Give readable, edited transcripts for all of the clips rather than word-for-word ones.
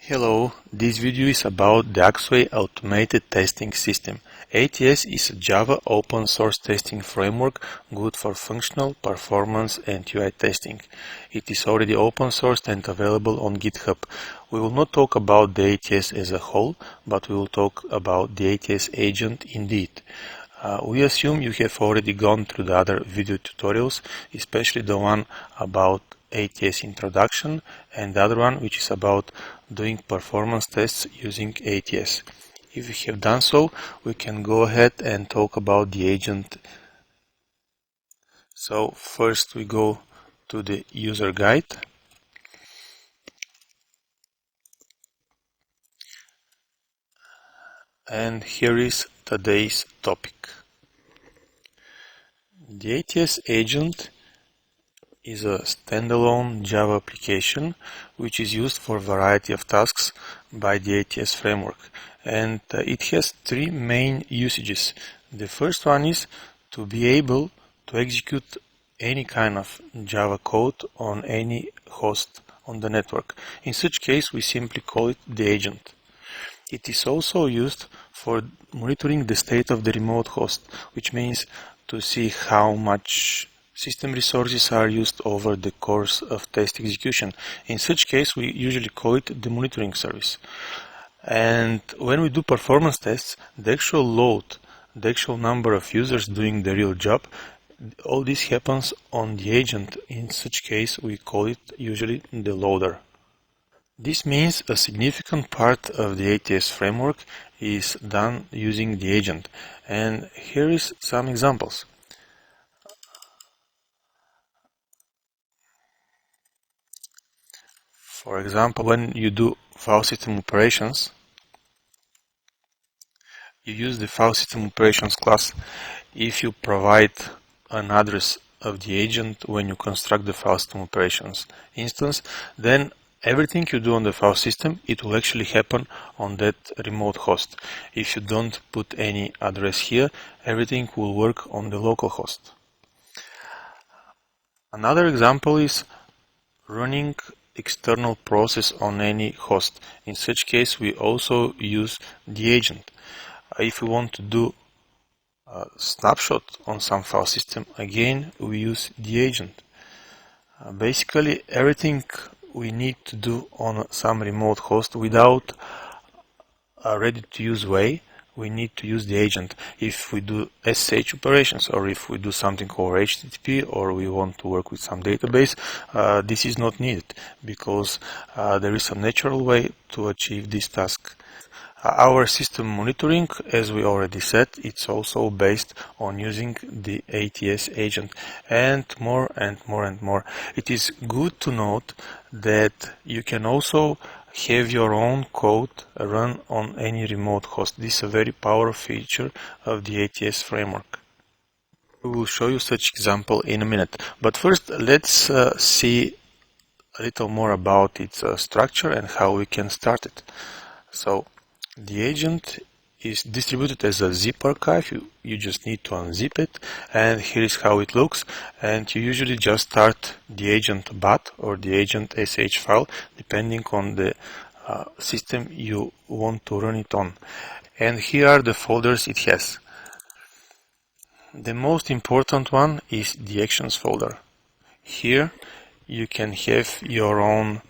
Hello, this video is about the Axway Automated Testing System. ATS is a Java open source testing framework good for functional, performance and UI testing. It is already open sourced and available on GitHub. We will not talk about the ATS as a whole, but we will talk about the ATS agent indeed. We assume you have already gone through the other video tutorials, especially the one about ATS introduction and the other one which is about doing performance tests using ATS. If you have done so, we can go ahead and talk about the agent. So first we go to the user guide. And here is today's topic. The ATS agent is a standalone Java application which is used for a variety of tasks by the ATS framework, and it has three main usages. The first one is to be able to execute any kind of Java code on any host on the network. In such case, we simply call it the agent. It is also used for monitoring the state of the remote host, which means to see how much system resources are used over the course of test execution. In such case, we usually call it the monitoring service. And when we do performance tests, the actual load, the actual number of users doing the real job, all this happens on the agent. In such case, we call it usually the loader. This means a significant part of the ATS framework is done using the agent. And here is some examples. For example, when you do file system operations, you use the file system operations class. If you provide an address of the agent when you construct the file system operations instance, then everything you do on the file system, it will actually happen on that remote host. If you don't put any address here, everything will work on the local host. Another example is running external process on any host. In such case, we also use the agent. If we want to do a snapshot on some file system, again, we use the agent. Basically, everything we need to do on some remote host without a ready-to-use way, we need to use the agent. If we do SSH operations, or if we do something over HTTP, or we want to work with some database, this is not needed, because there is a natural way to achieve this task. Our system monitoring, as we already said, it's also based on using the ATS agent, and more and more and more. It is good to note that you can also have your own code run on any remote host. This is a very powerful feature of the ATS framework. We will show you such example in a minute. But first, let's see a little more about its structure and how we can start it. So, the agent is distributed as a zip archive. You just need to unzip it, and here is how it looks. And you usually just start the agent bat or the agent sh file, depending on the system you want to run it on. And here are the folders it has. The most important one is the actions folder. Here you can have your own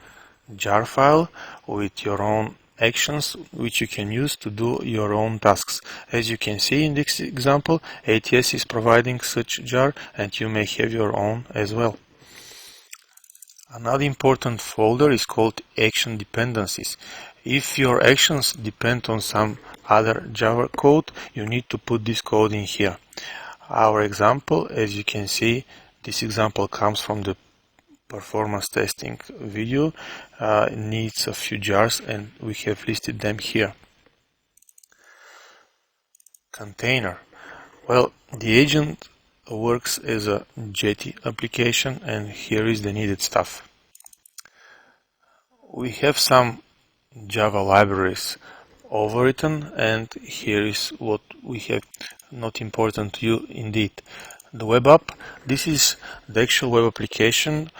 jar file with your own actions which you can use to do your own tasks. As you can see in this example, ATS is providing such jar, and you may have your own as well. Another important folder is called action dependencies. If your actions depend on some other Java code, you need to put this code in here. Our example, as you can see, this example comes from the performance testing video, needs a few jars, and we have listed them here. Container. Well, the agent works as a Jetty application, and here is the needed stuff. We have some Java libraries overwritten, and here is what we have. not important to you indeed. The web app, this is the actual web application,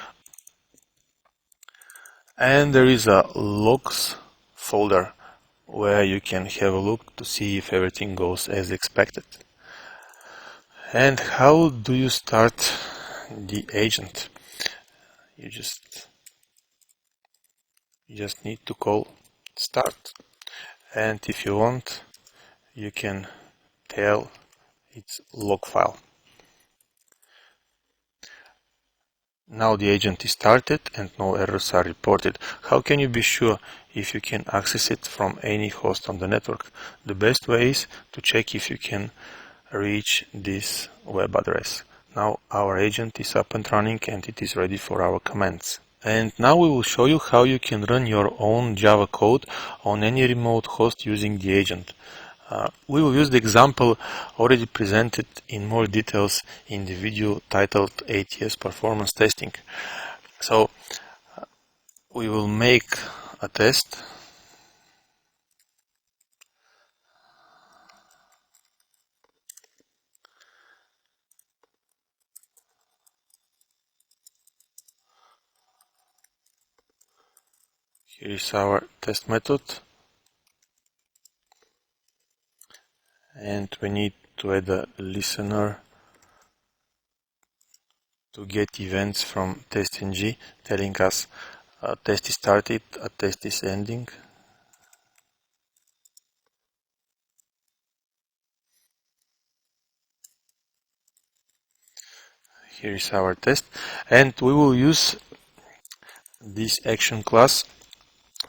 and there is a logs folder where you can have a look to see if everything goes as expected. And how do you start the agent? You just need to call start, and if you want, you can tell its log file. Now the agent is started and no errors are reported. How can you be sure if you can access it from any host on the network? The best way is to check if you can reach this web address. Now our agent is up and running and it is ready for our commands. And now we will show you how you can run your own Java code on any remote host using the agent. We will use the example already presented in more details in the video titled ATS Performance Testing. So we will make a test. Here is our test method. And we need to add a listener to get events from test.ng telling us a test is started, a test is ending. Here is our test, and we will use this action class,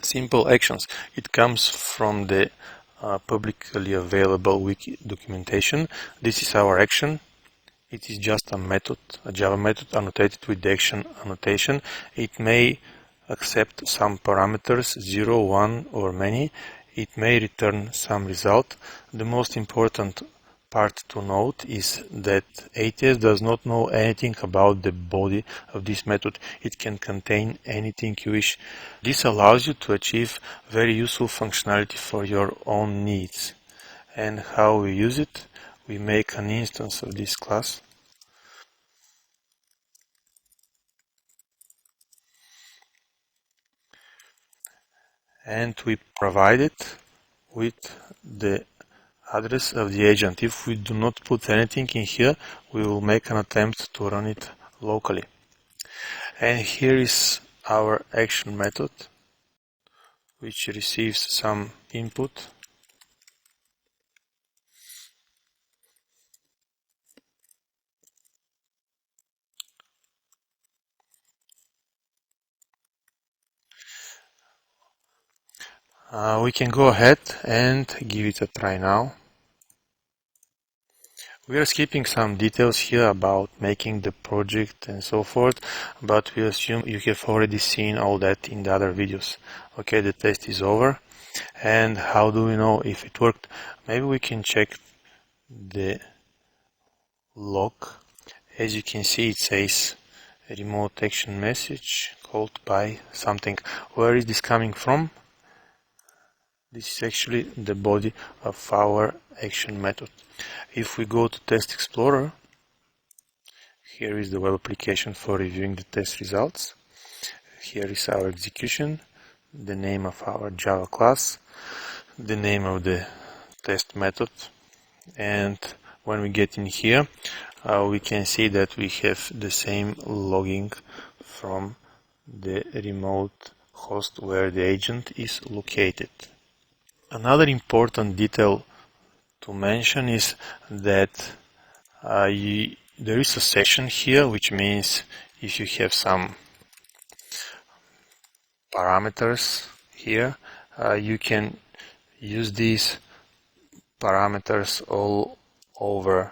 simple actions. It comes from the publicly available wiki documentation. This is our action. It is just a method, a Java method annotated with the action annotation. It may accept some parameters, 0, 1 or many. It may return some result. The most important part to note is that ATS does not know anything about the body of this method. It can contain anything you wish. This allows you to achieve very useful functionality for your own needs. And how we use it? We make an instance of this class. And we provide it with the address of the agent. If we do not put anything in here, we will make an attempt to run it locally. And here is our action method, which receives some input. We can go ahead and give it a try now. We are skipping some details here about making the project and so forth, but we assume you have already seen all that in the other videos. Okay, the test is over. And how do we know if it worked? Maybe we can check the log. As you can see, it says remote action message called by something. Where is this coming from? This is actually the body of our action method. If we go to Test Explorer, here is the web application for reviewing the test results. Here is our execution, the name of our Java class, the name of the test method, and when we get in here, we can see that we have the same logging from the remote host where the agent is located. Another important detail to mention is that there is a section here, which means if you have some parameters here, you can use these parameters all over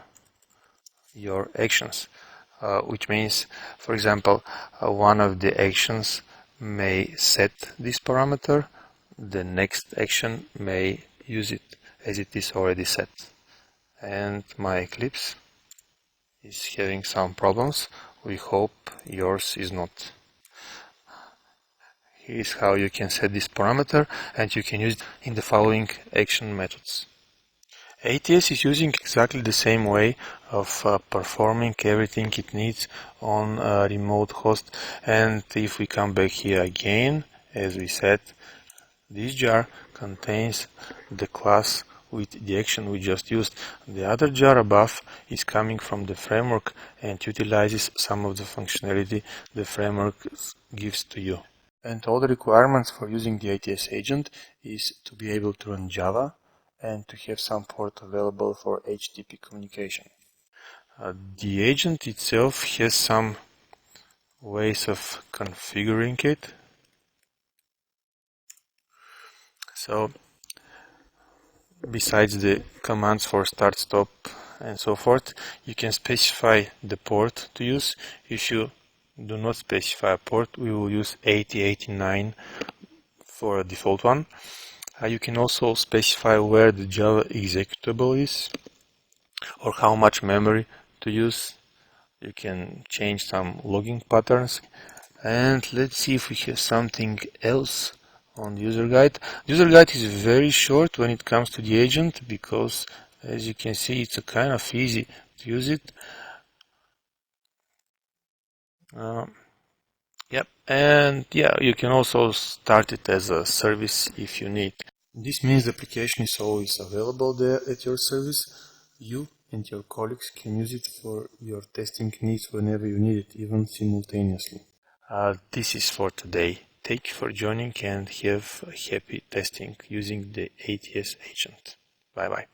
your actions, which means, for example, one of the actions may set this parameter, the next action may use it as it is already set. And my Eclipse is having some problems. We hope yours is not. Here's how you can set this parameter, and you can use it in the following action methods. ATS is using exactly the same way of performing everything it needs on a remote host. And if we come back here again, as we said, this jar contains the class with the action we just used. The other jar above is coming from the framework and utilizes some of the functionality the framework gives to you. And all the requirements for using the ATS agent is to be able to run Java and to have some port available for HTTP communication. The agent itself has some ways of configuring it. So besides the commands for start, stop, and so forth, you can specify the port to use. If you do not specify a port, we will use 8089 for a default one. You can also specify where the Java executable is or how much memory to use. You can change some logging patterns. And let's see if we have something else on the user guide. The user guide is very short when it comes to the agent because, as you can see, it's kind of easy to use it. Yep, and yeah, you can also start it as a service if you need. This means the application is always available there at your service. You and your colleagues can use it for your testing needs whenever you need it, even simultaneously. This is for today. Thank you for joining and have a happy testing using the ATS agent. Bye bye.